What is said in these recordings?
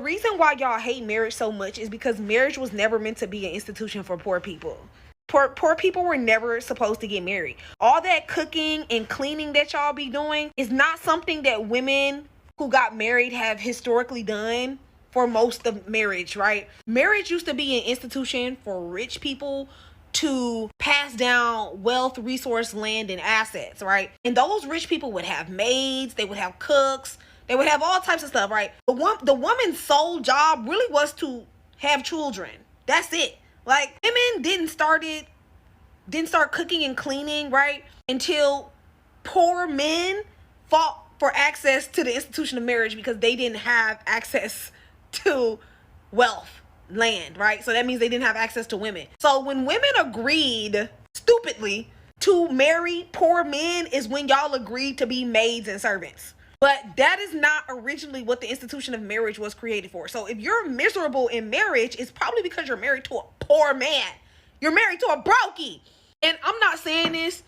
reason why y'all hate marriage so much is because marriage was never meant to be an institution for poor people. Poor people were never supposed to get married. All that cooking and cleaning that y'all be doing is not something that women who got married have historically done for most of marriage, right? Marriage used to be an institution for rich people to pass down wealth, resource, land, and assets, right? And those rich people would have maids, they would have cooks, they would have all types of stuff, right? The woman's sole job really was to have children. That's it. Like, women didn't start cooking and cleaning, right, until poor men fought for access to the institution of marriage because they didn't have access to wealth, land, right? So that means they didn't have access to women. So when women agreed, stupidly, to marry poor men is when y'all agreed to be maids and servants. But that is not originally what the institution of marriage was created for. So if you're miserable in marriage, it's probably because you're married to a poor man. You're married to a brokey. And I'm not saying this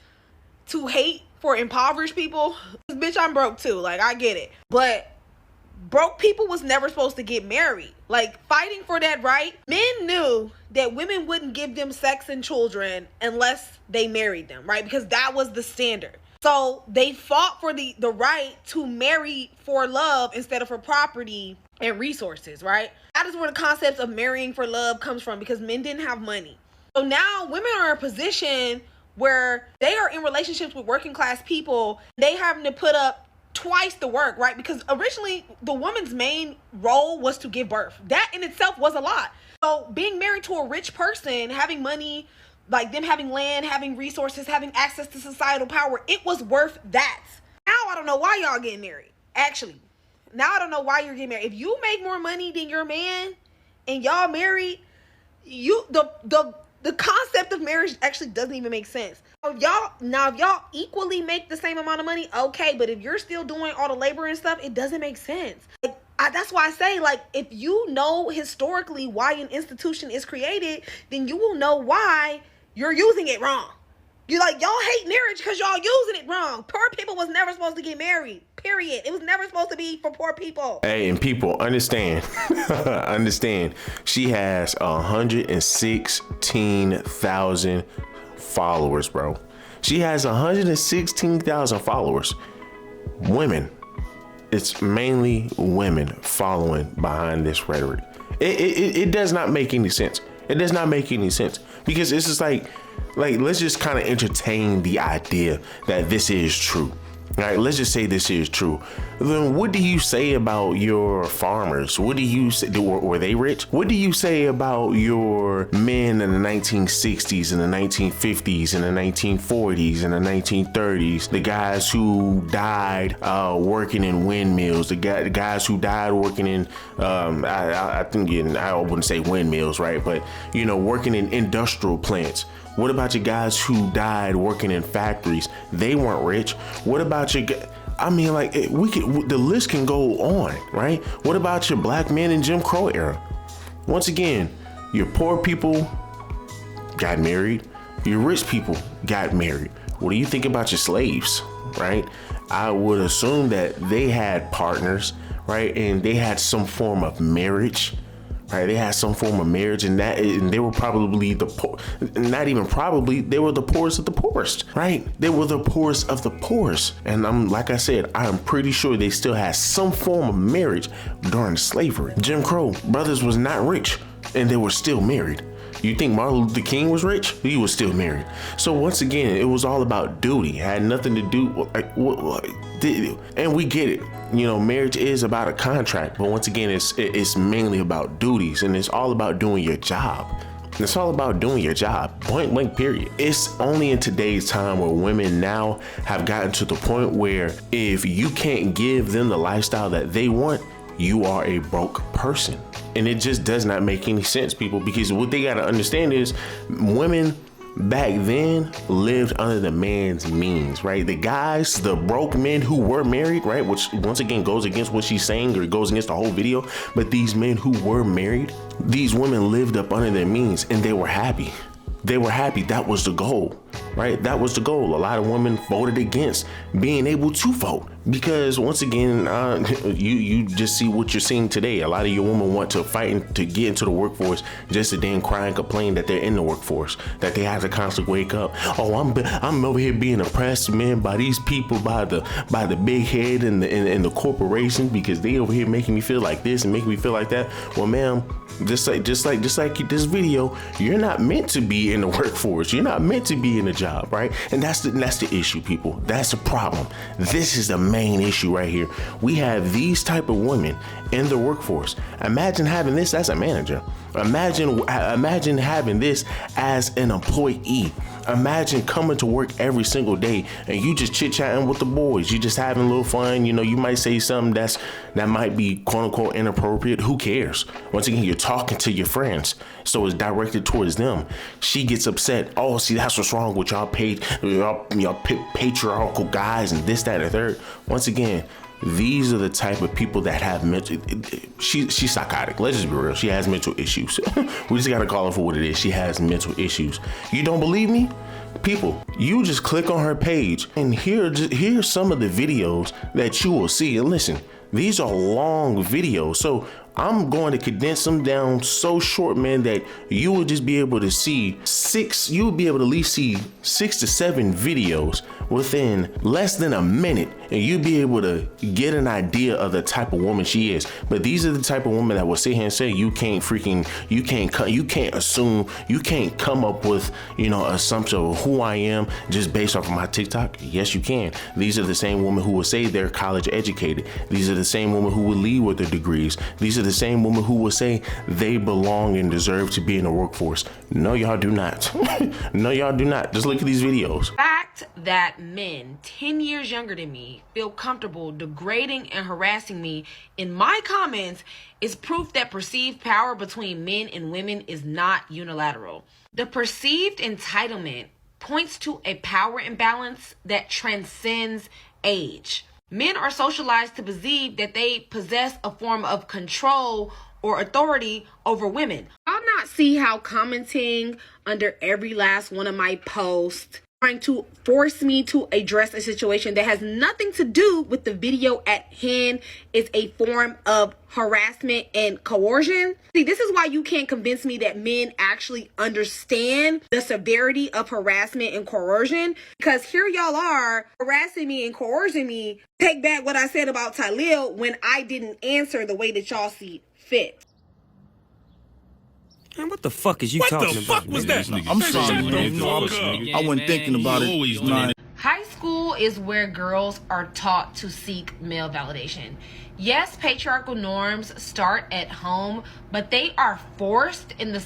to hate for impoverished people. Bitch, I'm broke too. Like, I get it. But broke people was never supposed to get married. Like, fighting for that right, men knew that women wouldn't give them sex and children unless they married them, right? Because that was the standard. So they fought for the right to marry for love instead of for property and resources, right? That is where the concept of marrying for love comes from, because men didn't have money. So now women are in a position where they are in relationships with working class people. They having to put up twice the work, right? Because originally the woman's main role was to give birth. That in itself was a lot. So being married to a rich person, having money, like them having land, having resources, having access to societal power, it was worth that. Now I don't know why y'all getting married. Actually, now I don't know why you're getting married. If you make more money than your man and y'all married, the concept of marriage actually doesn't even make sense. If y'all equally make the same amount of money, okay, but if you're still doing all the labor and stuff, it doesn't make sense. Like, that's why I say, like, if you know historically why an institution is created, then you will know why you're using it wrong. You're like, y'all hate marriage because y'all using it wrong. Poor people was never supposed to get married, period. It was never supposed to be for poor people. Hey, and people, understand, understand, she has 116,000 followers, bro. She has 116,000 followers. Women. It's mainly women following behind this rhetoric. It does not make any sense. It does not make any sense, because it's just like let's just kind of entertain the idea that this is true. All right, let's just say this is true. Then what do you say about your farmers? What do you say? Were they rich? What do you say about your men in the 1960s and the 1950s and the 1940s and the 1930s? The guys who died working in windmills. The guys who died working in, I wouldn't say windmills, right? But, you know, working in industrial plants. What about your guys who died working in factories? They weren't rich. What about your, I mean, like, the list can go on, right? What about your black men in Jim Crow era? Once again, your poor people got married. Your rich people got married. What do you think about your slaves, right? I would assume that they had partners, right? And they had some form of marriage. Right, they had some form of marriage, and they were probably the poor. Not even probably, they were the poorest of the poorest. Right, they were the poorest of the poorest, and like I said, I'm pretty sure they still had some form of marriage during slavery. Jim Crow brothers was not rich, and they were still married. You think Martin Luther King was rich? He was still married. So once again, it was all about duty. It had nothing to do, and we get it. You know, marriage is about a contract, but once again, it's mainly about duties, and it's all about doing your job. It's all about doing your job, point blank, period. It's only in today's time where women now have gotten to the point where if you can't give them the lifestyle that they want, you are a broke person. And it just does not make any sense, people, because what they got to understand is women back then lived under the man's means, right? The guys, the broke men who were married, right? Which once again goes against what she's saying, or goes against the whole video. But these men who were married, these women lived up under their means, and they were happy. They were happy. That was the goal, right? That was the goal. A lot of women voted against being able to vote Because once again, you just see what you're seeing today. A lot of your women want to fight and to get into the workforce just to then cry and complain that they're in the workforce, that they have to constantly wake up. Oh, I'm over here being oppressed, man, by these people, by the big head and the corporations, because they over here making me feel like this and making me feel like that. Well, ma'am, just like this video, you're not meant to be in the workforce. You're not meant to be in a job, right? And that's the issue, people. That's the problem. This is the main issue right here. We have these type of women in the workforce. Imagine having this as a manager. Imagine having this as an employee. Imagine coming to work every single day and you just chit-chatting with the boys. You just having a little fun. You know, you might say something that might be quote unquote inappropriate. Who cares? Once again, you're talking to your friends, so it's directed towards them. She gets upset. Oh, see, that's what's wrong with y'all patriarchal guys and this, that, and the third. Once again, these are the type of people that have mental. She's psychotic. Let's just be real. She has mental issues. We just gotta call her for what it is. She has mental issues. You don't believe me? People, you just click on her page and here's some of the videos that you will see. And listen, these are long videos, so I'm going to condense them down so short, man, that you will just be able to see you'll be able to at least see 6 to 7 videos within less than a minute, and you'll be able to get an idea of the type of woman she is. But these are the type of women that will sit here and say you can't assume, you can't come up with, assumption of who I am just based off of my TikTok. Yes, you can. These are the same women who will say they're college educated. These are the same women who will lead with their degrees. These are the same women who will say they belong and deserve to be in the workforce. No, y'all do not. No, y'all do not. Just look at these videos. The fact that men 10 years younger than me feel comfortable degrading and harassing me in my comments is proof that perceived power between men and women is not unilateral. The perceived entitlement points to a power imbalance that transcends age. Men are socialized to believe that they possess a form of control or authority over women. I'll not see how commenting under every last one of my posts, trying to force me to address a situation that has nothing to do with the video at hand, is a form of harassment and coercion. See, this is why you can't convince me that men actually understand the severity of harassment and coercion, because here y'all are harassing me and coercing me. Take back what I said about Tylil when I didn't answer the way that y'all see fit. Man, what the fuck is you talking about? What the fuck was that? I'm sorry, man. I wasn't thinking about it. High school is where girls are taught to seek male validation. Yes, patriarchal norms start at home, but they are enforced in the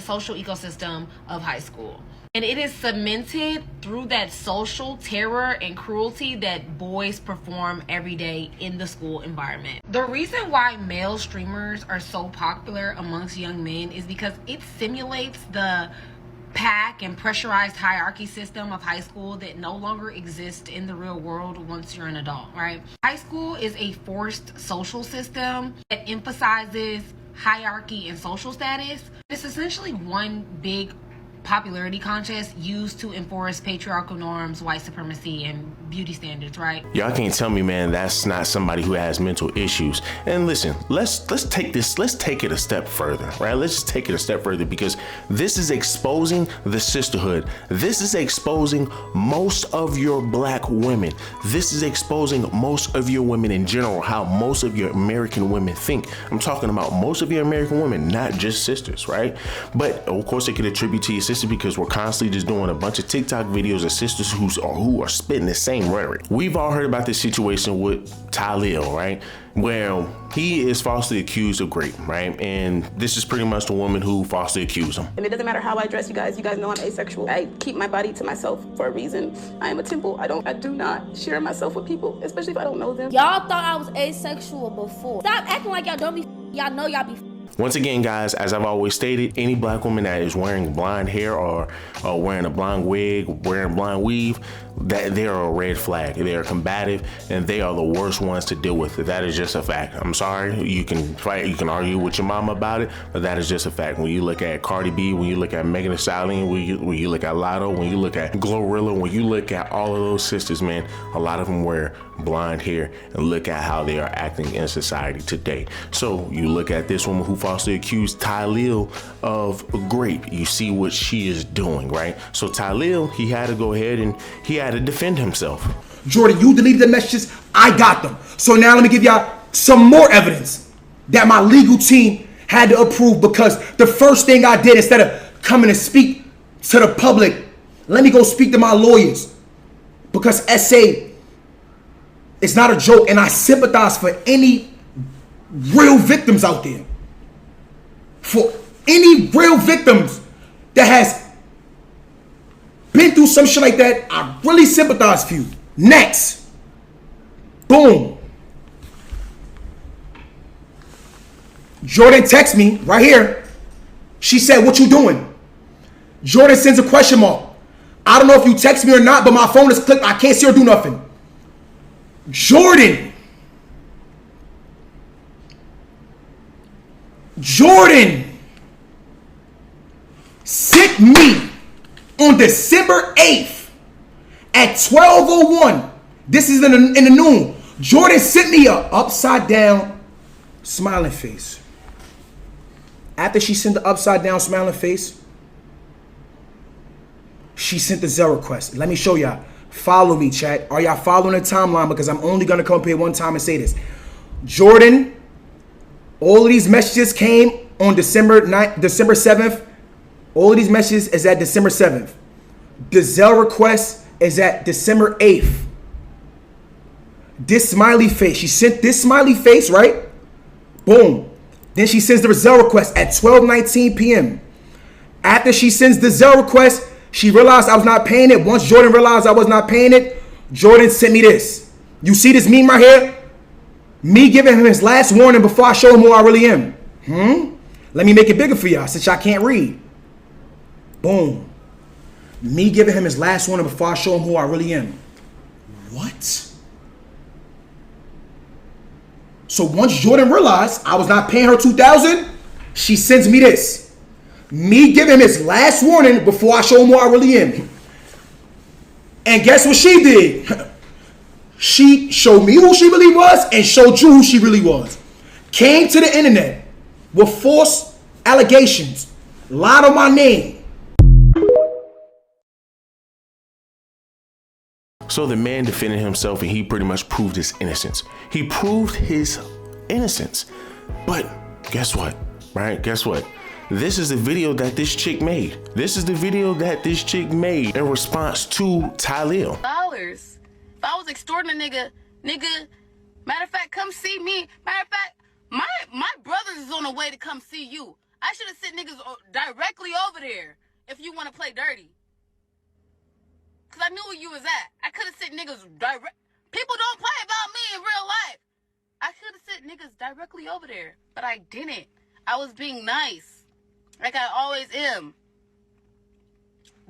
social ecosystem of high school. And it is cemented through that social terror and cruelty that boys perform every day in the school environment. The reason why male streamers are so popular amongst young men is because it simulates the pack and pressurized hierarchy system of high school that no longer exists in the real world once you're an adult, right? High school is a forced social system that emphasizes hierarchy and social status. It's essentially one big popularity contest used to enforce patriarchal norms, white supremacy, and beauty standards, right? Y'all can't tell me, man, that's not somebody who has mental issues. And listen, let's take it a step further, right? Let's just take it a step further, because this is exposing the sisterhood. This is exposing most of your black women. This is exposing most of your women in general, how most of your American women think. I'm talking about most of your American women, not just sisters, right? But of course, it could attribute to your sister because we're constantly just doing a bunch of TikTok videos of sisters who are spitting the same rhetoric. We've all heard about this situation with Tylil, right? Where he is falsely accused of rape, right? And this is pretty much the woman who falsely accused him. And it doesn't matter how I dress, you guys know I'm asexual. I keep my body to myself for a reason. I am a temple. I do not share myself with people, especially if I don't know them. Y'all thought I was asexual before. Stop acting like y'all don't be. Y'all know y'all be. Once again, guys, as I've always stated, any black woman that is wearing blonde hair or wearing a blonde wig, wearing blonde weave, that they are a red flag. They are combative, and they are the worst ones to deal with. That is just a fact. I'm sorry. You can fight, you can argue with your mama about it, but that is just a fact. When you look at Cardi B, when you look at Megan Thee Stallion, when you look at Lotto, when you look at Glorilla, when you look at all of those sisters, man, a lot of them wear blonde hair, and look at how they are acting in society today. So you look at this woman who falsely accused Tylil of rape. You see what she is doing, right? So Tylil, he had to go ahead and he had to defend himself. Jourdin, you deleted the messages. I got them. So now let me give y'all some more evidence that my legal team had to approve, because the first thing I did, instead of coming to speak to the public, let me go speak to my lawyers, because SA is not a joke, and I sympathize for any real victims out there. For any real victims that has been through some shit like that, I really sympathize for you. Next. Boom. Jourdin texts me right here. She said, "What you doing?" Jourdin sends a question mark. I don't know if you text me or not, but my phone is clicked. I can't see her do nothing. Jourdin sent me on December 8th at 12:01. This is in the noon. Jourdin sent me a upside down smiling face. After she sent the upside down smiling face, she sent the Zelle request. Let me show y'all. Follow me, chat. Are y'all following the timeline? Because I'm only gonna come up here one time and say this. Jourdin, all of these messages came on December 7th. All of these messages is at December 7th. The Zelle request is at December 8th. This smiley face, she sent this smiley face, right? Boom. Then she sends the Zelle request at 12:19 p.m. After she sends the Zelle request, she realized I was not paying it. Once Jourdin realized I was not paying it, Jourdin sent me this. You see this meme right here? Me giving him his last warning before I show him who I really am. Let me make it bigger for y'all since y'all can't read. Boom. Me giving him his last warning before I show him who I really am. What? So once Jourdin realized I was not paying her $2,000, she sends me this. Me giving him his last warning before I show him who I really am. And guess what she did? She showed me who she really was and showed you who she really was. Came to the internet with false allegations, lied on my name. So the man defended himself, and he pretty much proved his innocence. He proved his innocence. But guess what, right? Guess what? This is the video that this chick made. This is the video that this chick made in response to Tylil. Dollars. If I was extorting a nigga, matter of fact, come see me. Matter of fact, my brothers is on the way to come see you. I should have sent niggas directly over there if you want to play dirty. Because I knew where you was at. I could have sent niggas direct. People don't play about me in real life. I could have sent niggas directly over there, but I didn't. I was being nice, like I always am.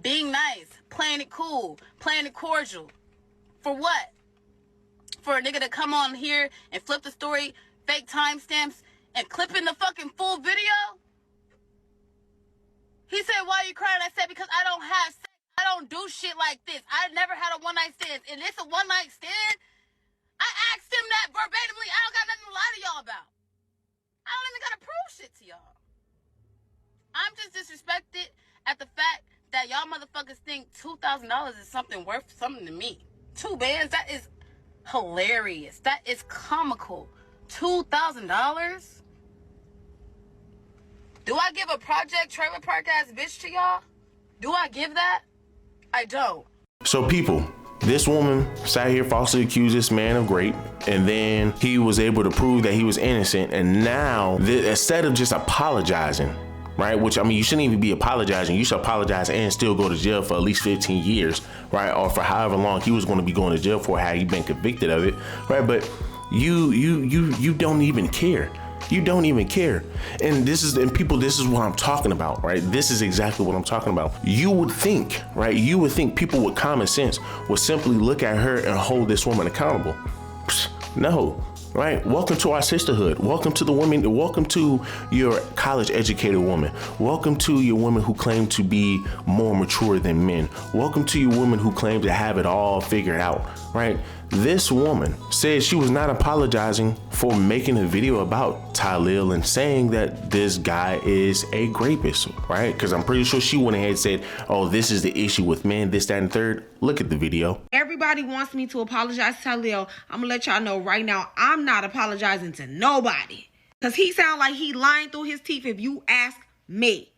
Being nice, playing it cool, playing it cordial. For what? For a nigga to come on here and flip the story, fake timestamps, and clip in the fucking full video? He said, "Why are you crying?" I said, "Because I don't have sex. I don't do shit like this. I never had a one-night stand. And it's a one-night stand?" I asked him that verbatimly. I don't got nothing to lie to y'all about. I don't even gotta prove shit to y'all. I'm just disrespected at the fact that y'all motherfuckers think $2,000 is something worth something to me. 2 bands, that is hilarious. That is comical. $2,000? Do I give a Project Trailer Park ass bitch to y'all? Do I give that? I don't. So people, this woman sat here falsely accused this man of rape, and then he was able to prove that he was innocent. And now, instead of just apologizing, right? Which, I mean, you shouldn't even be apologizing. You should apologize and still go to jail for at least 15 years, right? Or for however long he was going to be going to jail for, had he been convicted of it, right? But you don't even care. You don't even care. And this is what I'm talking about, right? This is exactly what I'm talking about. You would think, right? You would think people with common sense would simply look at her and hold this woman accountable. No. Right? Welcome to our sisterhood. Welcome to the women. Welcome to your college educated woman. Welcome to your women who claim to be more mature than men. Welcome to your women who claim to have it all figured out. Right? This woman said she was not apologizing for making a video about Tylil and saying that this guy is a rapist, right? Because I'm pretty sure she went ahead and said, oh, this is the issue with men, this, that, and third. Look at the video. Everybody wants me to apologize to Tylil. I'm gonna let y'all know right now, I'm not apologizing to nobody. Because he sound like he lying through his teeth if you ask me.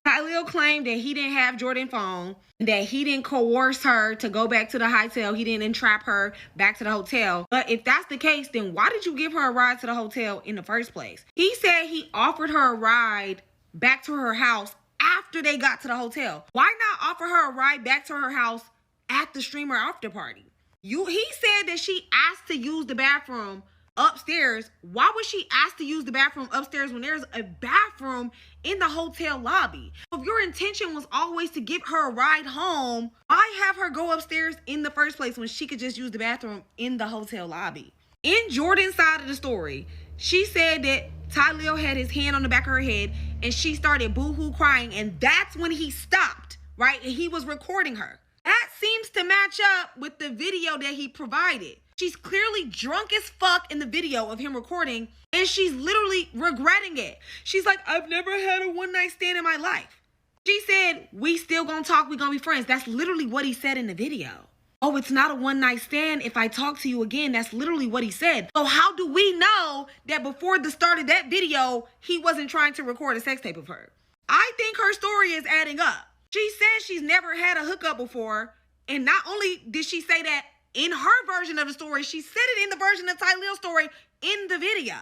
Tylil claimed that he didn't have Jourdin's phone, that he didn't coerce her to go back to the hotel. He didn't entrap her back to the hotel. But if that's the case, then why did you give her a ride to the hotel in the first place? He said he offered her a ride back to her house after they got to the hotel. Why not offer her a ride back to her house at the streamer after party? He said that she asked to use the bathroom upstairs. Why would she ask to use the bathroom upstairs when there's a bathroom in the hotel lobby? If your intention was always to give her a ride home, why have her go upstairs in the first place when she could just use the bathroom in the hotel lobby? In Jourdin's side of the story, she said that Tylil had his hand on the back of her head and she started boo-hoo crying, and that's when he stopped, right? And he was recording her. That seems to match up with the video that he provided. She's clearly drunk as fuck in the video of him recording, and she's literally regretting it. She's like, I've never had a one-night stand in my life. She said, we still gonna talk, we gonna be friends. That's literally what he said in the video. Oh, it's not a one-night stand if I talk to you again. That's literally what he said. So how do we know that before the start of that video, he wasn't trying to record a sex tape of her? I think her story is adding up. She says she's never had a hookup before, and not only did she say that in her version of the story, she said it in the version of Tylil's story in the video.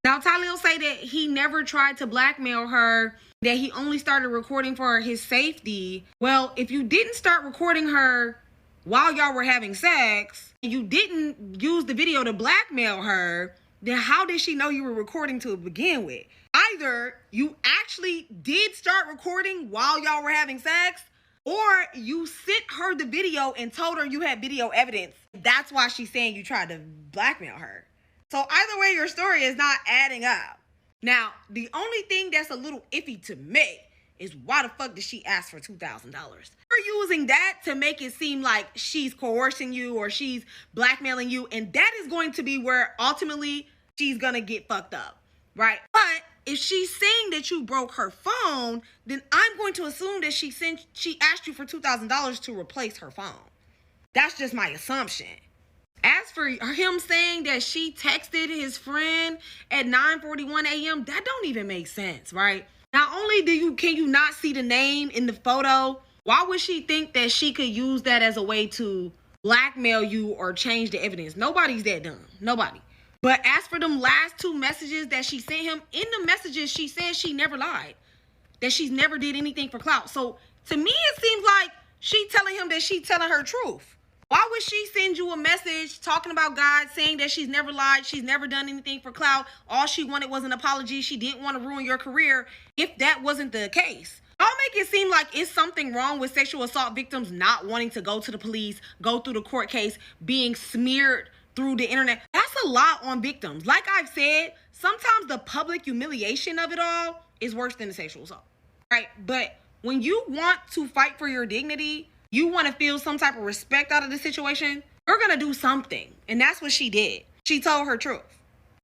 Now, Tylil say that he never tried to blackmail her, that he only started recording for his safety. Well, if you didn't start recording her while y'all were having sex, and you didn't use the video to blackmail her, then how did she know you were recording to begin with? Either you actually did start recording while y'all were having sex, or you sent her the video and told her you had video evidence. That's why she's saying you tried to blackmail her. So either way, your story is not adding up. Now, the only thing that's a little iffy to me is why the fuck did she ask for $2,000? You're using that to make it seem like she's coercing you or she's blackmailing you, and that is going to be where ultimately she's gonna get fucked up, right? But if she's saying that you broke her phone, then I'm going to assume that she asked you for $2,000 to replace her phone. That's just my assumption. As for him saying that she texted his friend at 9:41 a.m., that don't even make sense, right? Not only can you not see the name in the photo, why would she think that she could use that as a way to blackmail you or change the evidence? Nobody's that dumb. Nobody. But as for them last two messages that she sent him, in the messages, she says she never lied, that she's never did anything for clout. So to me, it seems like she telling him that she's telling her truth. Why would she send you a message talking about God, saying that she's never lied, she's never done anything for clout, all she wanted was an apology, she didn't want to ruin your career, if that wasn't the case? Y'all make it seem like it's something wrong with sexual assault victims not wanting to go to the police, go through the court case, being smeared through the internet. That's a lot on victims. Like I've said, sometimes the public humiliation of it all is worse than the sexual assault, right? But when you want to fight for your dignity, you want to feel some type of respect out of the situation, you're going to do something. And that's what she did. She told her truth.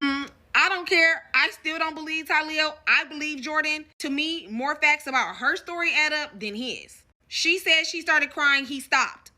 I don't care. I still don't believe Tylil. I believe Jourdin. To me, more facts about her story add up than his. She said she started crying. He stopped.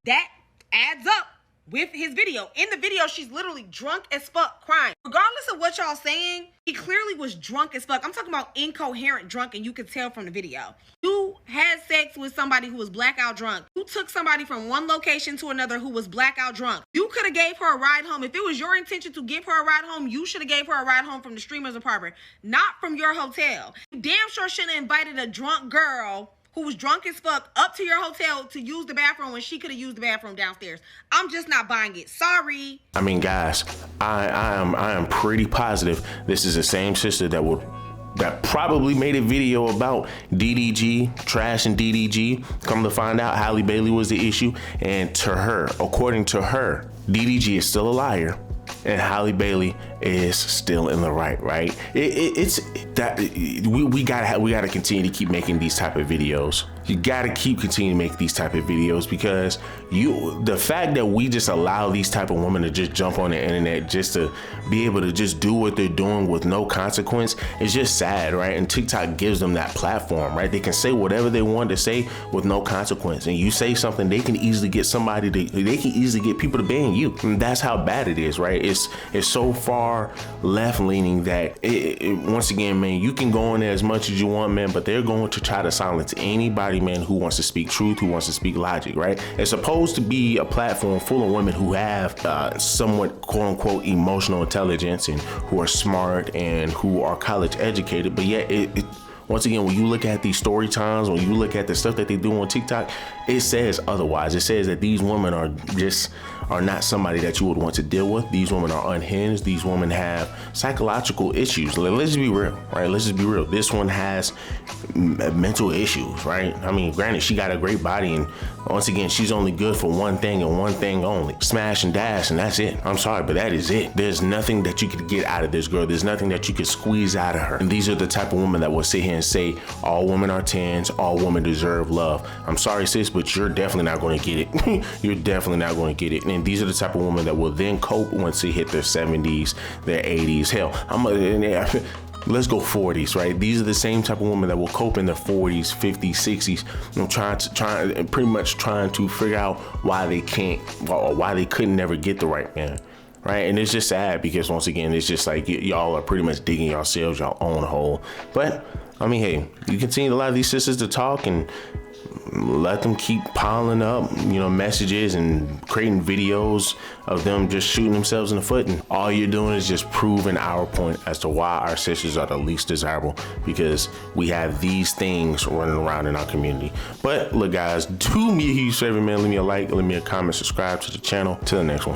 That adds up with his video. In the video, she's literally drunk as fuck crying. Regardless of what y'all saying, he clearly was drunk as fuck. I'm talking about incoherent drunk, and you could tell from the video. You had sex with somebody who was blackout drunk. You took somebody from one location to another who was blackout drunk. You could have gave her a ride home. If it was your intention to give her a ride home, you should have gave her a ride home from the streamer's apartment, not from your hotel. You damn sure shouldn't have invited a drunk girl who was drunk as fuck up to your hotel to use the bathroom when she could have used the bathroom downstairs. I'm just not buying it. Sorry. I mean, guys, I am pretty positive this is the same sister that probably made a video about DDG, trash and DDG. Come to find out, Halle Bailey was the issue. And to her, according to her, DDG is still a liar and Halle Bailey is still in the right? It's that we gotta continue to keep making these type of videos. You gotta keep continuing to make these type of videos because the fact that we just allow these type of women to just jump on the internet just to be able to just do what they're doing with no consequence is just sad, right? And TikTok gives them that platform, right? They can say whatever they want to say with no consequence. And you say something, they can easily get people to ban you. And that's how bad it is, right? It's so far left leaning that once again, man, you can go in there as much as you want, man, but they're going to try to silence anybody, man, who wants to speak truth, who wants to speak logic, right? It's supposed to be a platform full of women who have somewhat quote unquote emotional intelligence and who are smart and who are college educated, but yet once again, when you look at these story times, when you look at the stuff that they do on TikTok, it says otherwise. It says that these women are not somebody that you would want to deal with. These women are unhinged. These women have psychological issues. Let's just be real, right? Let's just be real. This one has mental issues, right? I mean, granted, she got a great body, and once again, she's only good for one thing and one thing only: smash and dash, and that's it. I'm sorry, but that is it. There's nothing that you could get out of this girl. There's nothing that you could squeeze out of her. And these are the type of women that will sit here and say all women are 10s, all women deserve love. I'm sorry, sis, but you're definitely not going to get it. You're definitely not going to get it. And these are the type of women that will then cope once they hit their 70s, their 80s. Hell, let's go 40s, right? These are the same type of women that will cope in their 40s, 50s, 60s, trying to figure out why they can't, or why they couldn't never get the right man. Right, and it's just sad because once again, it's just like y'all are pretty much digging yourselves your own hole. But I mean, hey, you continue to allow these sisters to talk and let them keep piling up, messages and creating videos of them just shooting themselves in the foot. And all you're doing is just proving our point as to why our sisters are the least desirable, because we have these things running around in our community. But look, guys, do me a huge favor, man. Leave me a like, leave me a comment, subscribe to the channel. Till the next one.